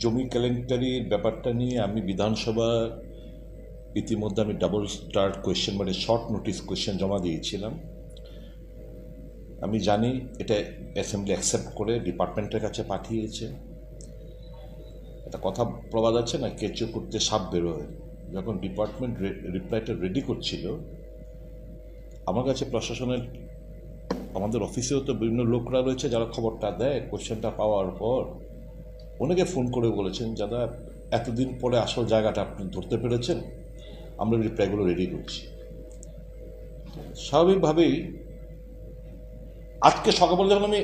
জমি কেলেঙ্কারির ব্যাপারটা নিয়ে আমি বিধানসভা ইতিমধ্যে আমি ডাবল স্টার্ট কোয়েশ্চেন মানে শর্ট নোটিস কোয়েশ্চেন জমা দিয়েছিলাম। আমি জানি এটা অ্যাসেম্বলি অ্যাকসেপ্ট করে ডিপার্টমেন্টের কাছে পাঠিয়েছে। একটা কথা প্রবাদ আছে না, কেঁচো করতে সাপ বেরোয়। যখন ডিপার্টমেন্ট রিপ্লাইটা রেডি করছিল, আমার কাছে প্রশাসনের আমাদের অফিসেও তো বিভিন্ন লোকরা রয়েছে যারা খবরটা দেয়। কোয়েশ্চেনটা পাওয়ার পর অনেকে ফোন করে বলেছেন, দাদা এতদিন পরে আসল জায়গাটা আপনি ধরতে পেরেছেন, আমরা রিপ্লাইগুলো রেডি করছি। স্বাভাবিকভাবেই আজকে সকালবেলা যখন আমি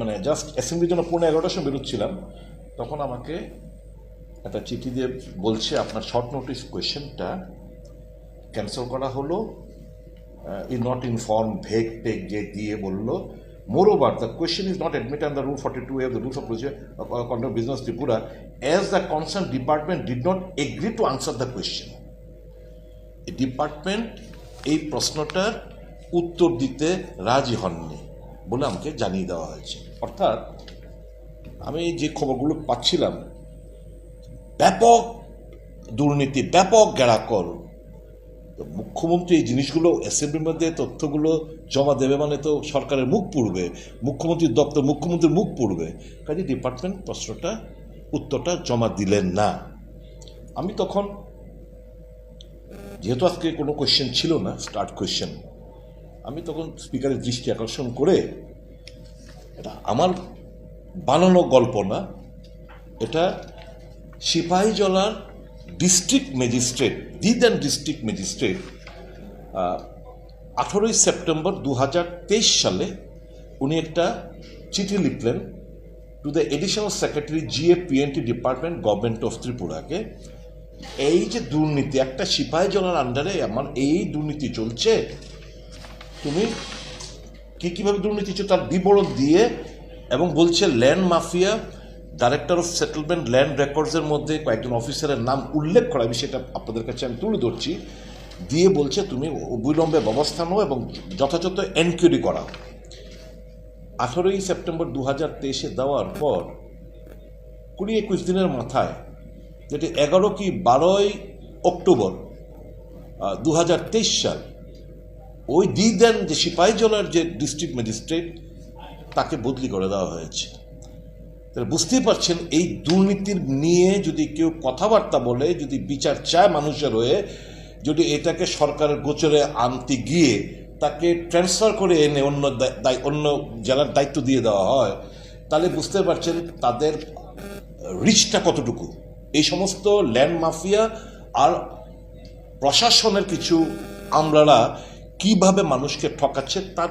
মানে জাস্ট অ্যাসেম্বলির জন্য 11:15টার সময় বেরোচ্ছিলাম, তখন আমাকে একটা চিঠি দিয়ে বলছে আপনার শর্ট নোটিস কোয়েশ্চেনটা ক্যান্সেল করা হলো, ইজ নট ইনফর্ম ভেগ টেক যে দিয়ে বললো। Moreover, the question is not admitted under Rule 42A of the Rules of Procedure of Conduct of Business Tripura, as the concerned department did not agree to answer the question. The department এই প্রশ্নটার উত্তর দিতে রাজি হননি বলে আমাকে জানিয়ে দেওয়া হয়েছে। অর্থাৎ আমি যে খবরগুলো পাচ্ছিলাম, ব্যাপক দুর্নীতি, ব্যাপক গ্যারাকল। মুখ্যমন্ত্রী এই জিনিসগুলো অ্যাসেম্বলির মধ্যে তথ্যগুলো জমা দেবে মানে তো সরকারের মুখ পুড়বে, মুখ্যমন্ত্রীর দপ্তর মুখ্যমন্ত্রীর মুখ পুড়বে। কাজে ডিপার্টমেন্ট প্রশ্নটা উত্তরটা জমা দিলেন না। আমি তখন, যেহেতু আজকে কোনো কোয়েশ্চেন ছিল না, স্টার্ট কোয়েশ্চেন, আমি তখন স্পিকারের দৃষ্টি আকর্ষণ করে, এটা আমার বানানো গল্প না, এটা সিপাহীজলার ডিস্ট্রিক্ট ম্যাজিস্ট্রেট, দিদান ডিস্ট্রিক্ট ম্যাজিস্ট্রেট 18ই সেপ্টেম্বর 2023 সালে উনি একটা চিঠি লিখলেন to the additional secretary GAPNT department government of ত্রিপুরাকে। এই যে দুর্নীতি, একটা সিপাহীজলার আন্ডারে আমার এই দুর্নীতি চলছে, তুমি কীভাবে দুর্নীতি চলছে তার বিবরণ দিয়ে, এবং বলছে land mafia, director of settlement, land রেকর্ডসের মধ্যে কয়েকজন অফিসারের নাম উল্লেখ করা, আমি সেটা আপনাদের কাছে আমি তুলে ধরছি, দিয়ে বলছে তুমি অবিলম্বে ব্যবস্থা নাও এবং যথাযথ এনকোয়ারি করা। 18ই সেপ্টেম্বর 2023 দেওয়ার পর 20-21 দিনের মাথায়, যেটি 11 কি 12ই অক্টোবর 2023 সাল, ওই দিদেন যে সিপাহীজলার যে ডিস্ট্রিক্ট ম্যাজিস্ট্রেট, তাকে বদলি করে দেওয়া হয়েছে। তাহলে বুঝতেই পারছেন, এই দুর্নীতির নিয়ে যদি কেউ কথাবার্তা বলে, যদি বিচার চায় মানুষের হয়ে, যদি এটাকে সরকারের গোচরে আনতে গিয়ে তাকে ট্রান্সফার করে এনে অন্য জেলার দায়িত্ব দিয়ে দেওয়া হয়, তাহলে বুঝতে পারছেন তাদের রিচটা কতটুকু। এই সমস্ত ল্যান্ড মাফিয়া আর প্রশাসনের কিছু আমলারা কিভাবে মানুষকে ঠকাচ্ছে তার